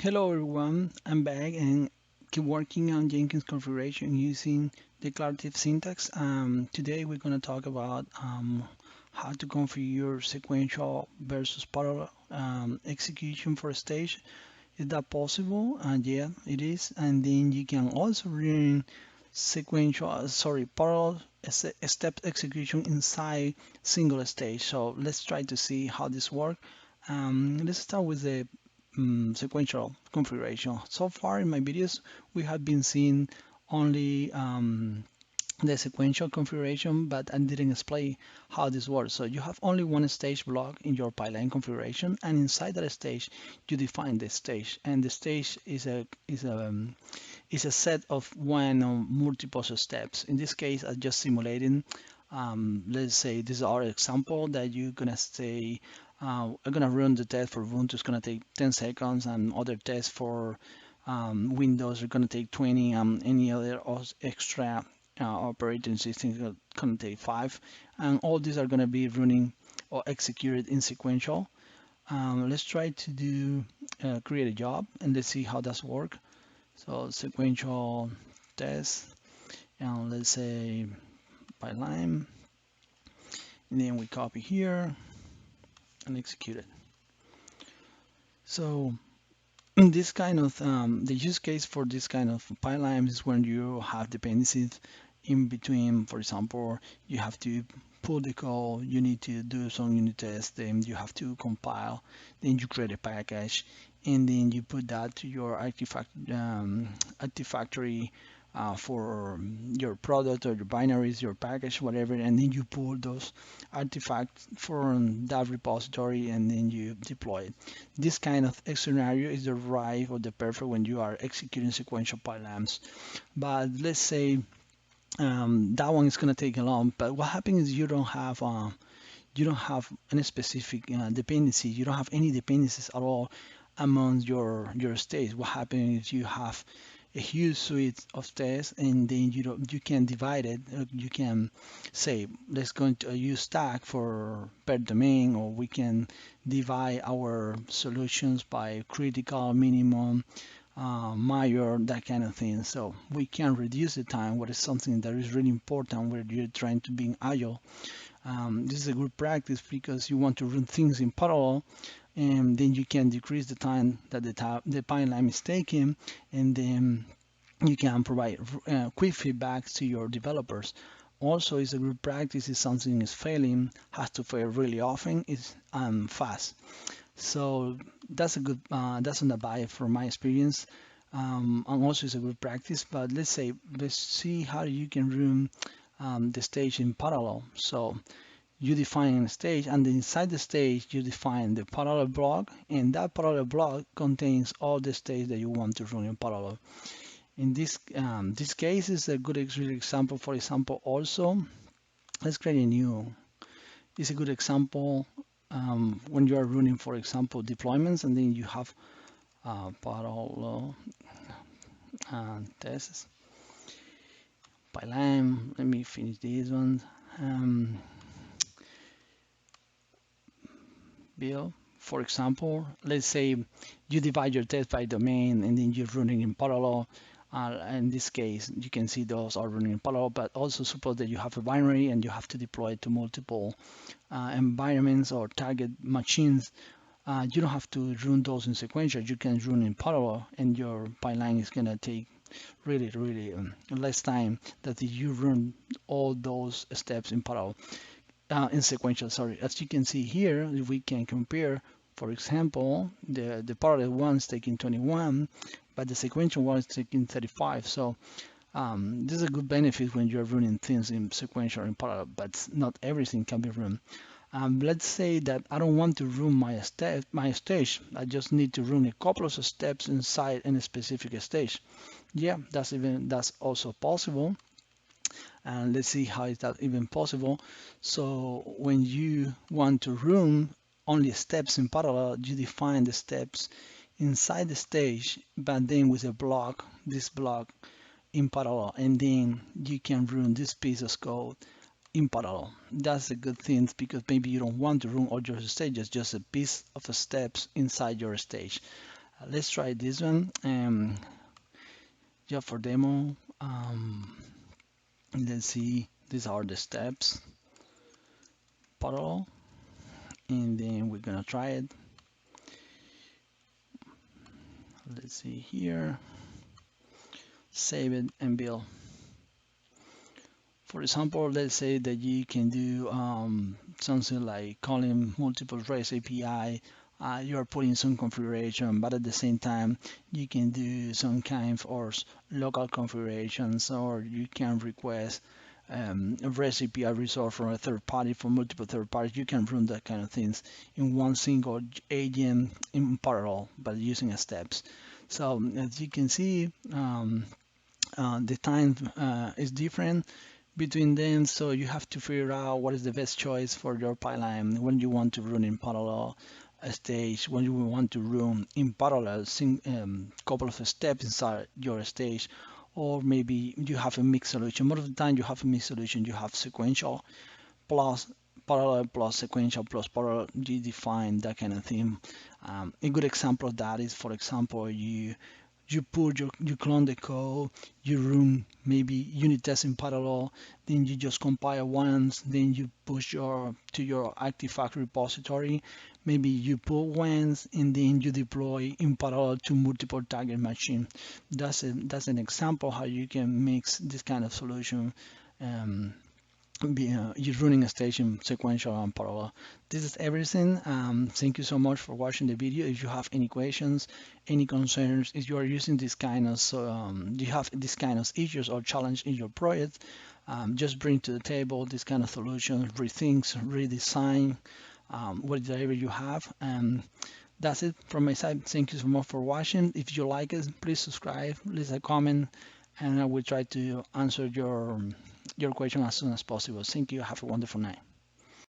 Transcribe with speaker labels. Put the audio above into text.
Speaker 1: Hello everyone, I'm back and keep working on Jenkins configuration using declarative syntax. Today we're going to talk about how to configure sequential versus parallel execution for a stage. Is that possible? And yeah, it is. And then you can also run parallel step execution inside single stage. So let's try to see how this works. Let's start with the sequential configuration. So far in my videos, we have been seeing only the sequential configuration, but I didn't explain how this works. So you have only one stage block in your pipeline configuration, and inside that stage, you define the stage, and the stage is a set of one or multiple steps. In this case, I'm just simulating. Let's say this is our example that you're gonna say I'm gonna run the test for Ubuntu. It's gonna take 10 seconds, and other tests for Windows are gonna take 20. Any other extra operating system is gonna take 5, and all these are gonna be running or executed in sequential. Let's try to do create a job and let's see how that's work. So sequential test, and let's say by line, and then we copy here and execute it. So this kind of the use case for this kind of pipeline is when you have dependencies in between. For example, you have to pull the code, you need to do some unit tests, then you have to compile, then you create a package, and then you put that to your Artifactory for your product or your binaries, your package, whatever, and then you pull those artifacts from that repository and then you deploy it. This kind of scenario is the right or the perfect when you are executing sequential pipelines. But let's say that one is going to take a long. But what happens is you don't have any specific dependency. You don't have any dependencies at all among your states. What happens is you have a huge suite of tests, and then you can divide it. You can say let's go to use stack for per domain, or we can divide our solutions by critical, minimum, major, that kind of thing. So we can reduce the time. What is something that is really important where you're trying to be agile. This is a good practice because you want to run things in parallel, and then you can decrease the time that the pipeline is taking, and then you can provide quick feedback to your developers. Also, it's a good practice if something is failing, has to fail really often, is fast. So that's a good that's an advice from my experience. And also it's a good practice. But let's see how you can run the stage in parallel. So you define a stage, and inside the stage you define the parallel block, and that parallel block contains all the stages that you want to run in parallel. In this case is a good example. For example, also let's create a new. It's a good example when you are running, for example, deployments, and then you have parallel tests by line. Let me finish this one. Bill, for example, let's say you divide your test by domain and then you're running in parallel. In this case, you can see those are running in parallel, but also suppose that you have a binary and you have to deploy it to multiple environments or target machines. You don't have to run those in sequential. You can run in parallel, and your pipeline is going to take really less time that you run all those steps in parallel. In sequential, sorry. As you can see here, we can compare, for example, the parallel one is taking 21, but the sequential one is taking 35. So this is a good benefit when you're running things in sequential in parallel, but not everything can be run. Let's say that I don't want to run my stage. I just need to run a couple of steps inside any specific stage. Yeah, that's also possible. And let's see how is that even possible. So when you want to run only steps in parallel, you define the steps inside the stage, but then with a block, this block in parallel, and then you can run this piece of code in parallel. That's a good thing because maybe you don't want to run all your stages, just a piece of the steps inside your stage. Let's try this one. Just for demo, let's see. These are the steps, parallel, and then we're gonna try it. Let's see here. Save it and build. For example, let's say that you can do something like calling multiple REST API. You're putting some configuration, but at the same time, you can do some kind of local configurations, or you can request a REST API resource from a third party, from multiple third parties. You can run that kind of things in one single agent in parallel, but using steps. So as you can see, the time is different between them, so you have to figure out what is the best choice for your pipeline, when you want to run in parallel stage, when you want to run in parallel couple of steps inside your stage, or maybe you have a mixed solution. Most of the time you have a mixed solution. You have sequential plus parallel plus sequential plus parallel. You define that kind of thing. A good example of that is, for example, you clone the code, you run maybe unit tests in parallel, then you just compile once, then you push to your artifact repository, maybe you pull once, and then you deploy in parallel to multiple target machine. That's an example how you can mix this kind of solution. You're running a station sequential and parallel. This is everything. Thank you so much for watching the video. If you have any questions, any concerns, if you are using this kind of you have this kind of issues or challenge in your project, just bring to the table this kind of solutions, rethink, redesign, whatever you have. That's it from my side. Thank you so much for watching. If you like it, please subscribe, leave a comment, and I will try to answer your question as soon as possible. Thank you. Have a wonderful night.